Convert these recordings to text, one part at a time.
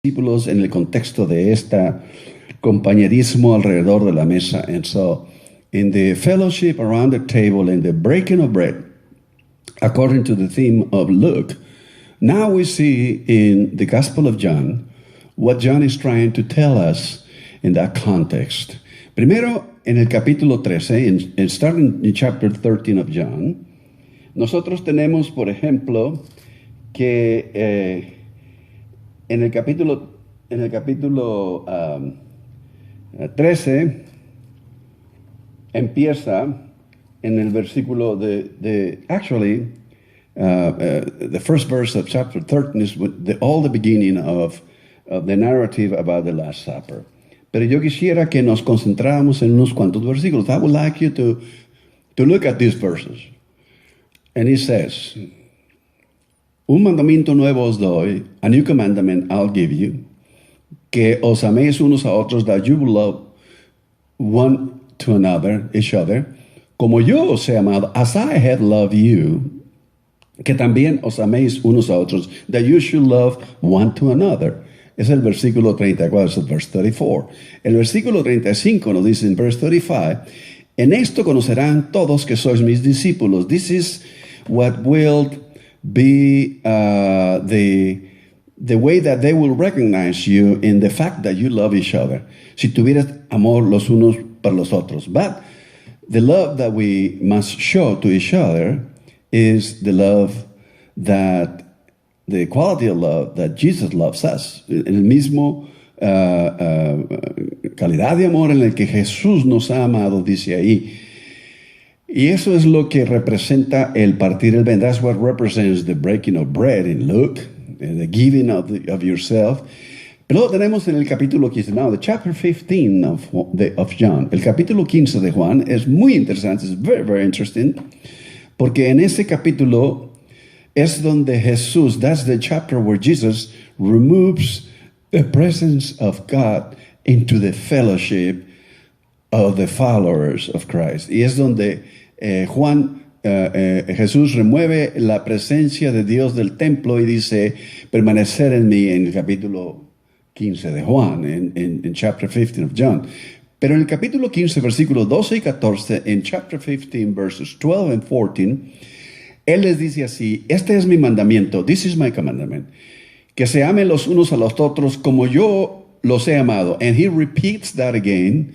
discípulos en el contexto de este compañerismo alrededor de la mesa. And so, in the fellowship around the table and the breaking of bread, according to the theme of Luke, now we see in the Gospel of John what John is trying to tell us in that context. Primero, en el capítulo 13, starting in chapter 13 of John, nosotros tenemos, por ejemplo, que en el capítulo 13 empieza en el versículo actually, the first verse of chapter 13 is all the beginning of the narrative about the Last Supper. Pero yo quisiera que nos concentráramos en unos cuantos versículos. I would like you to look at these verses. And he says, un mandamiento nuevo os doy, a new commandment I'll give you, que os améis unos a otros, that you will love one to another, each other, como yo os he amado, as I have loved you, que también os améis unos a otros, that you should love one to another. Es el versículo 34, es el verse 34. El versículo 35 nos dice en verse 35, en esto conocerán todos que sois mis discípulos. This is what will be the way that they will recognize you in the fact that you love each other. Si tuvieras amor los unos para los otros. But the love that we must show to each other is the love that, the quality of love that Jesus loves us. El mismo calidad de amor en el que Jesús nos ha amado, dice ahí. Y eso es lo que representa el partir el pan. That's what represents the breaking of bread in Luke, the giving of yourself. Pero lo tenemos en el capítulo 15. Now, the chapter 15 of John. El capítulo 15 de Juan es muy interesante. It's very, very interesting. Porque en ese capítulo es donde Jesús, that's the chapter where Jesus removes the presence of God into the fellowship of the followers of Christ. Y es donde Jesús remueve la presencia de Dios del templo y dice, permanecer en mí, en el capítulo 15 de Juan, en chapter 15 of John. Pero en el capítulo 15, versículos 12 y 14, en chapter 15, verses 12 and 14, Él les dice así, este es mi mandamiento, this is my commandment, que se amen los unos a los otros como yo los he amado. And he repeats that again,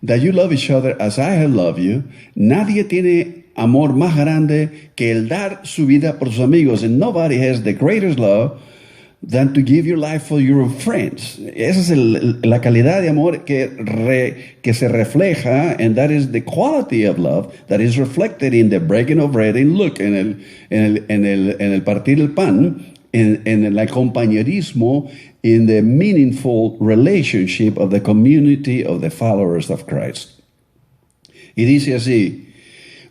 that you love each other as I have loved you. Nadie tiene amor más grande que el dar su vida por sus amigos. And nobody has the greatest love than to give your life for your friends. Esa es la calidad de amor que se refleja, and that is the quality of love that is reflected in the breaking of bread. And look, en el partir el pan, en el compañerismo, in the meaningful relationship of the community of the followers of Christ. Y dice así,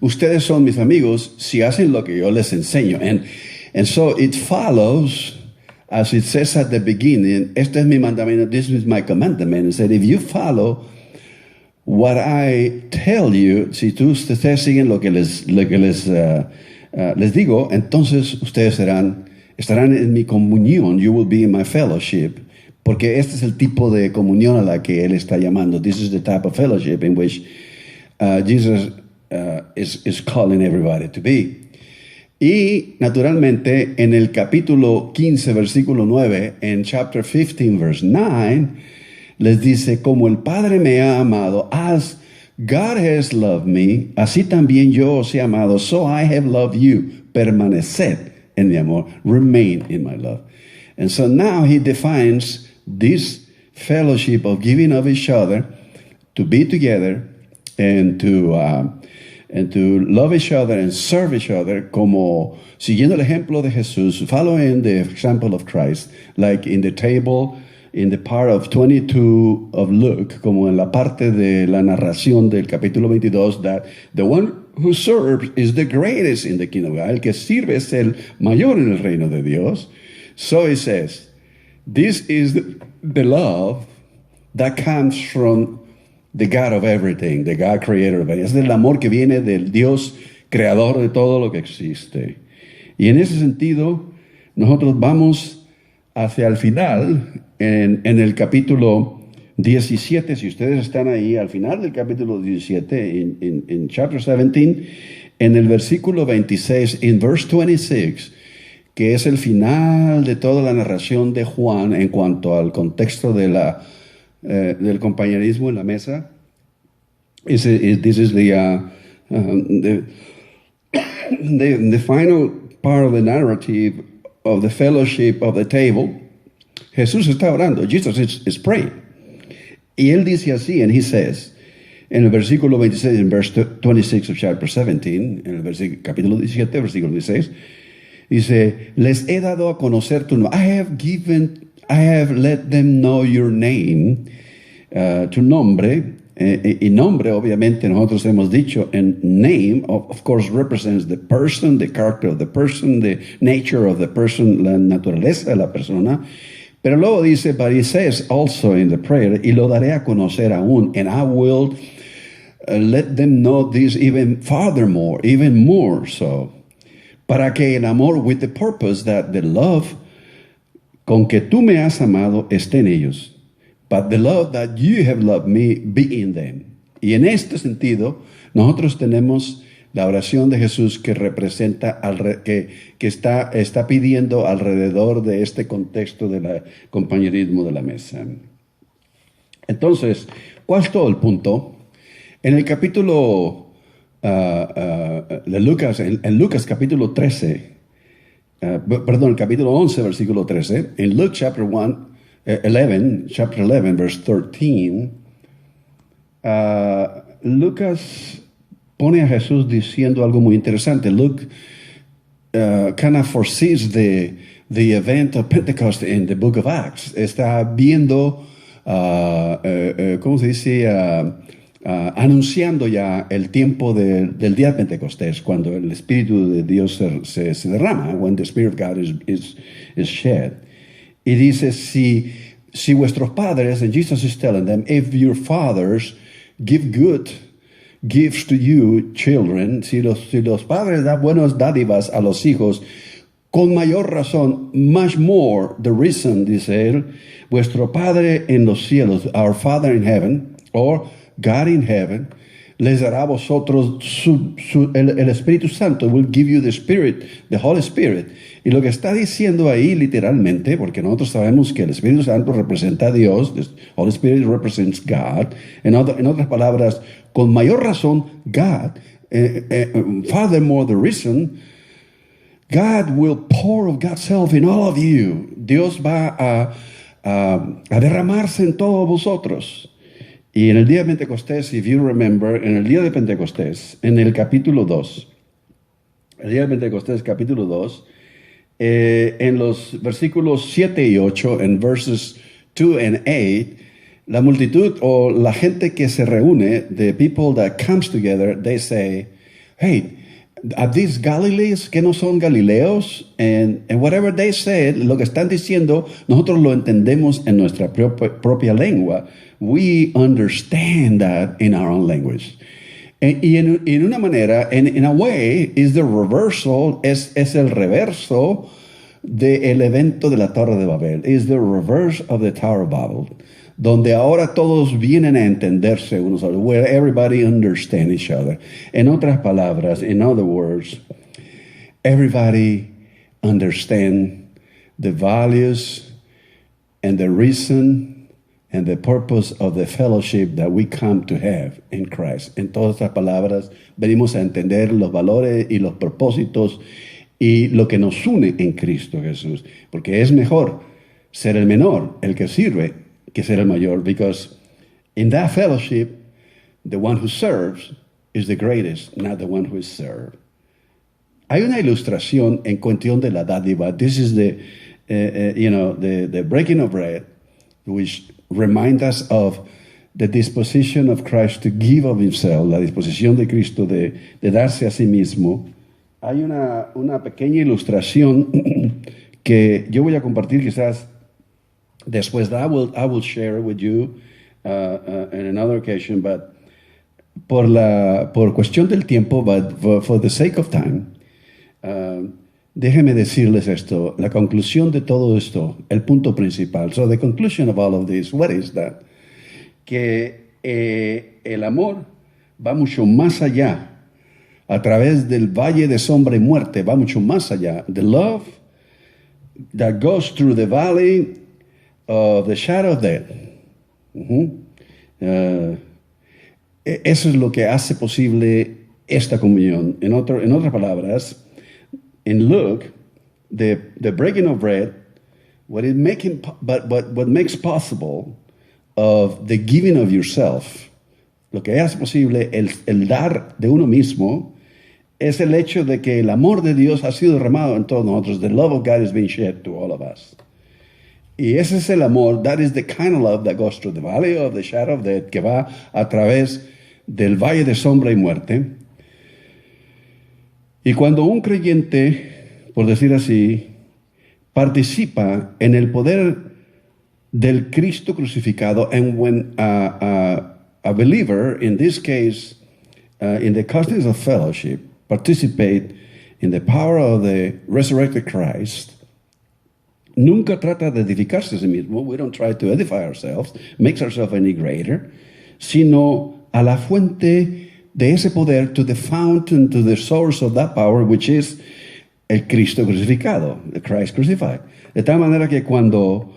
ustedes son mis amigos si hacen lo que yo les enseño. And so it follows, as it says at the beginning, este es mi mandamiento, this is my commandment. It said, if you follow what I tell you, si tú ustedes siguen lo que les digo, entonces ustedes estarán en mi comunión, you will be in my fellowship, porque este es el tipo de comunión a la que él está llamando. This is the type of fellowship in which Jesus is calling everybody to be. Y naturalmente en el capítulo 15, versículo 9, en chapter 15, verse 9, les dice, como el Padre me ha amado, as God has loved me, así también yo os he amado, so I have loved you. Permaneced en mi amor, remain in my love. And so now he defines this fellowship of giving of each other, to be together and to love each other and serve each other, como siguiendo el ejemplo de Jesús, following the example of Christ, like in the table, in the part of 22 of Luke, como en la parte de la narración del capítulo 22, that the one who serves is the greatest in the kingdom of God. El que sirve es el mayor en el reino de Dios. So it says, this is the love that comes from the God of everything, the God creator of everything. Es el amor que viene del Dios creador de todo lo que existe. Y en ese sentido, nosotros vamos hacia el final, en el capítulo 17, si ustedes están ahí, al final del capítulo 17, en chapter 17, en el versículo 26, en verse 26, que es el final de toda la narración de Juan en cuanto al contexto de del compañerismo en la mesa. This is the final part of the narrative of the fellowship of the table. Jesús está orando. Jesus is praying. Y él dice así, and he says, en el versículo 26, en verse 26 of chapter 17, en el capítulo 17, versículo 16, dice, les he dado a conocer tu nombre. I have let them know your name, tu nombre. Y nombre, obviamente, nosotros hemos dicho, and name, of course, represents the person, the character of the person, the nature of the person, la naturaleza de la persona. Pero luego dice, but he says also in the prayer, y lo daré a conocer aún, and I will let them know this even furthermore, even more so, para que el amor, with the purpose that the love con que tú me has amado esté en ellos. But the love that you have loved me be in them. Y en este sentido, nosotros tenemos la oración de Jesús que representa, que está pidiendo alrededor de este contexto del compañerismo de la mesa. Entonces, ¿cuál es todo el punto? En el capítulo de Lucas, en Lucas capítulo 13, el capítulo 11, versículo 13, en Luke chapter 11, verse 13, Lucas pone a Jesús diciendo algo muy interesante. Luke kind of foresees the event of Pentecost in the book of Acts. Está viendo, ¿cómo se dice? Anunciando ya el tiempo del día de Pentecostés, cuando el Espíritu de Dios se derrama, when the Spirit of God is shed. Y dice, si vuestros padres, and Jesus is telling them, if your fathers give good gifts to you, children, si los padres dan buenas dádivas a los hijos, con mayor razón, much more, the reason, dice él, vuestro Padre en los cielos, our Father in heaven, or God in heaven, les dará a vosotros el Espíritu Santo, will give you the Spirit, the Holy Spirit. Y lo que está diciendo ahí literalmente, porque nosotros sabemos que el Espíritu Santo representa a Dios, the Holy Spirit represents God, en otras palabras, con mayor razón, God, furthermore the reason, God will pour of God's self in all of you. Dios va a derramarse en todos vosotros. Y en el día de Pentecostés, if you remember, en el día de Pentecostés, en el capítulo 2, el día de Pentecostés, capítulo 2, en los versículos 7 y 8, en verses 2 and 8, la multitud o la gente que se reúne, the people that comes together, they say, hey, are these Galileans que no son Galileos? And whatever they said, lo que están diciendo, nosotros lo entendemos en nuestra propia lengua. We understand that in our own language. Y en una manera, in a way, is the reversal, es el reverso del evento de la Torre de Babel. Is the reverse of the Tower of Babel. Donde ahora todos vienen a entenderse unos a otros, where everybody understands each other. En otras palabras, in other words, everybody understands the values and the reason and the purpose of the fellowship that we come to have in Christ. En todas estas palabras, venimos a entender los valores y los propósitos y lo que nos une en Cristo Jesús. Porque es mejor ser el menor, el que sirve, que ser el mayor. Because in that fellowship, the one who serves is the greatest, not the one who is served. Hay una ilustración en cuestión de la dádiva. This is the breaking of bread, which remind us of the disposition of Christ to give of himself, la disposición de Cristo de darse a sí mismo. Hay una pequeña ilustración que yo voy a compartir quizás después. I will share with you in another occasion, but por cuestión del tiempo, but for the sake of time, Déjeme decirles esto, la conclusión de todo esto, el punto principal. So the conclusion of all of this, what is that? Que el amor va mucho más allá, a través del valle de sombra y muerte, va mucho más allá. The love that goes through the valley of the shadow of death. Eso es lo que hace posible esta comunión. En otras palabras, in Luke, the breaking of bread, what makes possible of the giving of yourself, lo que hace posible el dar de uno mismo, es el hecho de que el amor de Dios ha sido derramado en todos nosotros. The love of God has been shed to all of us. Y ese es el amor, that is the kind of love that goes through the valley of the shadow of death, que va a través del valle de sombra y muerte. Y cuando un creyente, por decir así, participa en el poder del Cristo crucificado, and when a believer, in this case, in the context of fellowship, participate in the power of the resurrected Christ, nunca trata de edificarse a sí mismo. We don't try to edify ourselves, makes ourselves any greater, sino a la fuente de ese poder, to the fountain, to the source of that power, which is el Cristo crucificado, the Christ crucified. De tal manera que cuando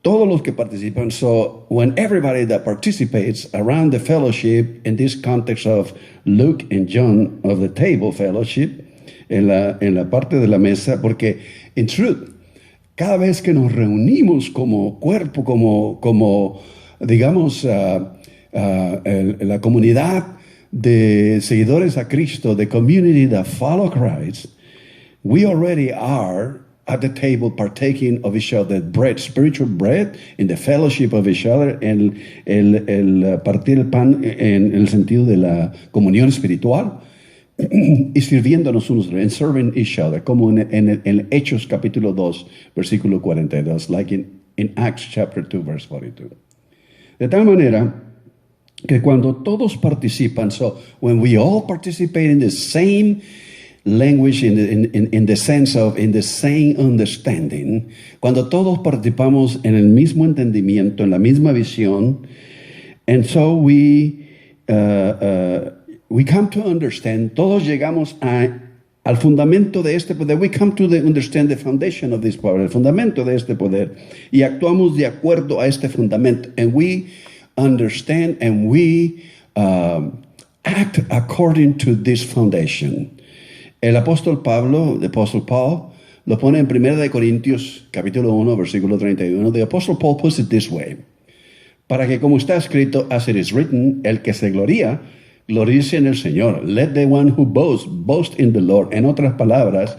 todos los que participan, so when everybody that participates around the fellowship, in this context of Luke and John, of the table fellowship, en la parte de la mesa, porque in truth, cada vez que nos reunimos como cuerpo, como digamos, la comunidad de seguidores a Cristo, the community that follow Christ, we already are at the table partaking of each other bread, spiritual bread, in the fellowship of each other, el partir el pan en el sentido de la comunión espiritual, y sirviéndonos unos and serving each other, como en Hechos capítulo 2, versículo 42, like in Acts chapter 2, verse 42. De tal manera que cuando todos participan, so when we all participate in the same language, in the sense of, in the same understanding, cuando todos participamos en el mismo entendimiento, en la misma visión, and so we come to understand, todos llegamos al fundamento de este poder, we come to understand the foundation of this power, el fundamento de este poder, y actuamos de acuerdo a este fundamento, and we understand and we act according to this foundation. El apóstol Pablo, the Apostle Paul, lo pone en 1 Corintios capítulo 1, versículo 31. The Apostle Paul puts it this way: para que, como está escrito, as it is written, el que se gloría, gloríese en el Señor. Let the one who boasts, boast in the Lord. En otras palabras,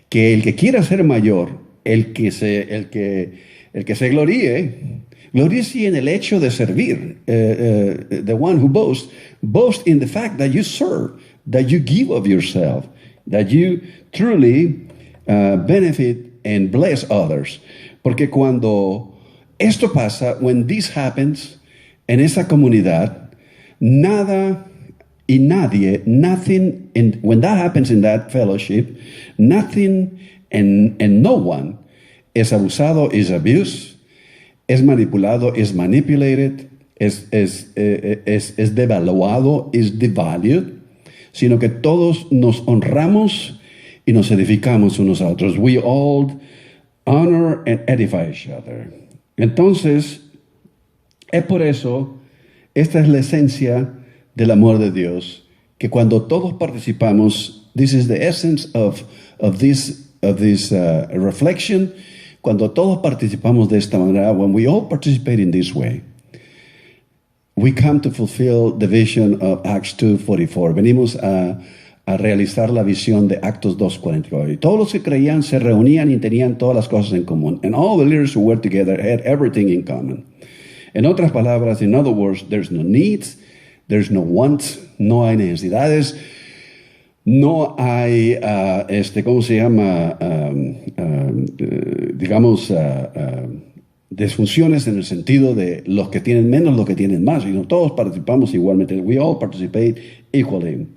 que el que quiera ser mayor, el que se gloríe, gloríese en el hecho de servir. The one who boasts, boast in the fact that you serve, that you give of yourself, that you truly benefit and bless others. Porque cuando esto pasa, when this happens en esa comunidad, nada y nadie, nothing, when that happens in that fellowship, nothing and no one es abusado, is abused, es manipulado, is manipulated, es devaluado, is devalued, sino que todos nos honramos y nos edificamos unos a otros. We all honor and edify each other. Entonces, es por eso, esta es la esencia del amor de Dios, que cuando todos participamos, this is the essence of this reflection, cuando todos participamos de esta manera, when we all participate in this way, we come to fulfill the vision of Acts 2:44. Venimos a realizar la visión de Actos 2:44. Y todos los que creían se reunían y tenían todas las cosas en común. And all the leaders who were together had everything in common. En otras palabras, in other words, there's no needs, there's no wants, no hay necesidades, no hay, ¿cómo se llama? Desfunciones en el sentido de los que tienen menos, los que tienen más, sino todos participamos igualmente. We all participate equally.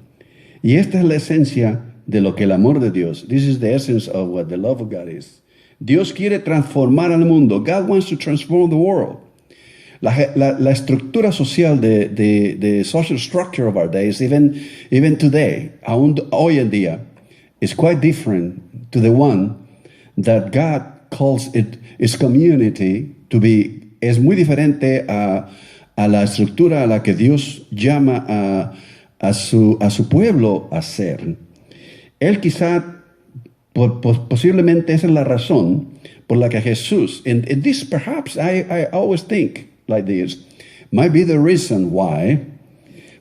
Y esta es la esencia de lo que el amor de Dios. This is the essence of what the love of God is. Dios quiere transformar al mundo. God wants to transform the world. La estructura social the social structure of our days, even today, aún hoy en día, is quite different to the one that God calls it his community to be. Es muy diferente a la estructura a la que Dios llama a su pueblo a ser. Él quizá, posiblemente esa es la razón por la que Jesús, and this perhaps I always think like this, might be the reason why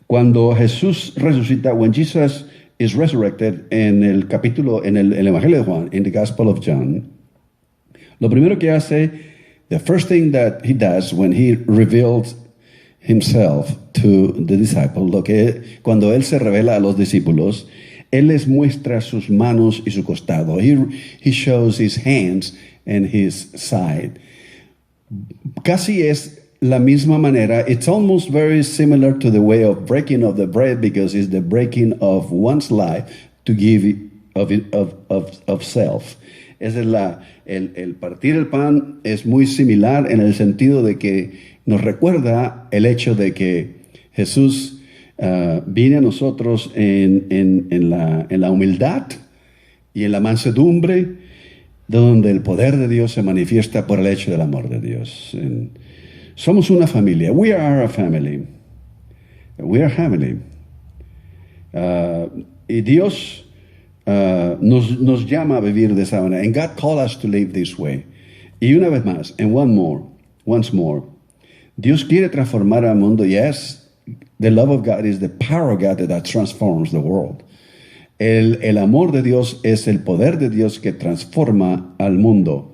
cuando Jesús resucita, when Jesus is resurrected en el Evangelio de Juan, in the Gospel of John, lo primero que hace, the first thing that he does when he reveals himself to the disciples, cuando él se revela a los discípulos, él les muestra sus manos y su costado. He shows his hands and his side. Casi es la misma manera. It's almost very similar to the way of breaking of the bread, because it's the breaking of one's life to give of self. Es el partir el pan es muy similar en el sentido de que nos recuerda el hecho de que Jesús viene a nosotros en la humildad y en la mansedumbre, donde el poder de Dios se manifiesta por el hecho del amor de Dios. Somos una familia. We are a family. We are family. Y Dios nos llama a vivir de esa manera. And God called us to live this way. Y una vez más, and once more, Dios quiere transformar al mundo. Yes, the love of God is the power of God that transforms the world. El amor de Dios es el poder de Dios que transforma al mundo.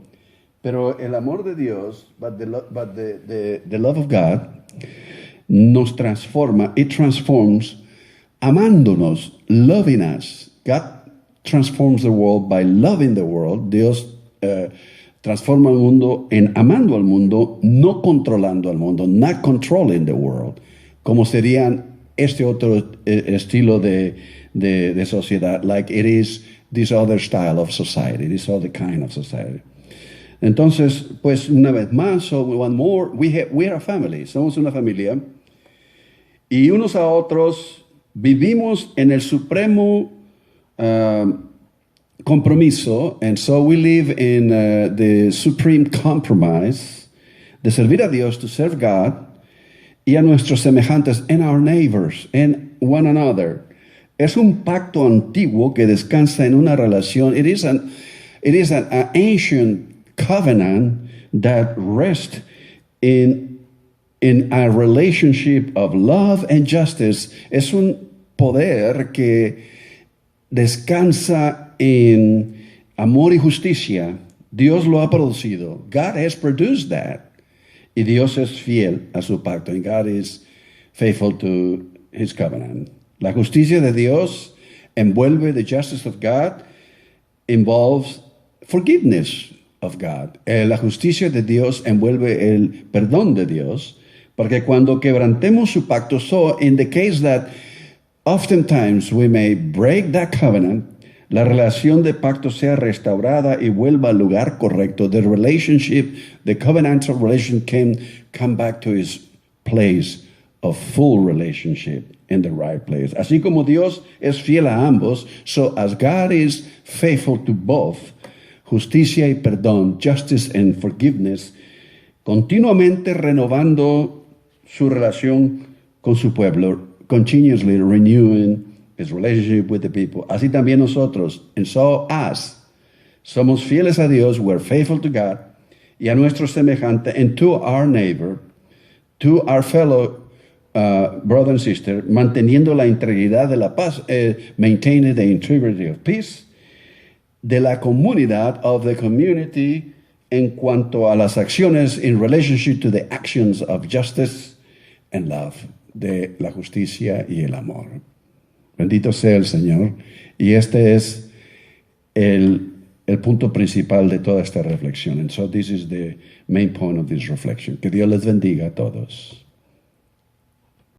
Pero el amor de Dios, but the love of God, nos transforma. It transforms amándonos, loving us. God transforms the world by loving the world. Dios transforma al mundo en amando al mundo, no controlando al mundo, not controlling the world, como serían este otro estilo de sociedad, like it is this other style of society, this other kind of society. Entonces, pues una vez más, so one more, we are a family, somos una familia, y unos a otros vivimos en el supremo compromiso, and so we live in the supreme compromise de servir a Dios, to serve God, y a nuestros semejantes, and our neighbors, and one another. Es un pacto antiguo que descansa en una relación. It is an ancient covenant that rests in a relationship of love and justice. Es un poder que descansa en amor y justicia. Dios lo ha producido. God has produced that. Y Dios es fiel a su pacto. And God is faithful to his covenant. La justicia de Dios envuelve, the justice of God involves forgiveness of God. La justicia de Dios envuelve el perdón de Dios, porque cuando quebrantemos su pacto, so in the case that oftentimes we may break that covenant, la relación de pacto sea restaurada y vuelva al lugar correcto. The relationship, the covenantal relation can come back to its place of full relationship in the right place. Así como Dios es fiel a ambos, so as God is faithful to both, justicia y perdón, justice and forgiveness, continuamente renovando su relación con su pueblo, continuously renewing his relationship with the people. Así también nosotros, and so as somos fieles a Dios, we're faithful to God, y a nuestro semejante, and to our neighbor, to our fellow brother and sister, manteniendo la integridad de la paz, maintaining the integrity of peace, de la comunidad, of the community, en cuanto a las acciones in relationship to the actions of justice and love, de la justicia y el amor. Bendito sea el Señor. Y este es el punto principal de toda esta reflexión. And so this is the main point of this reflection. Que Dios les bendiga a todos.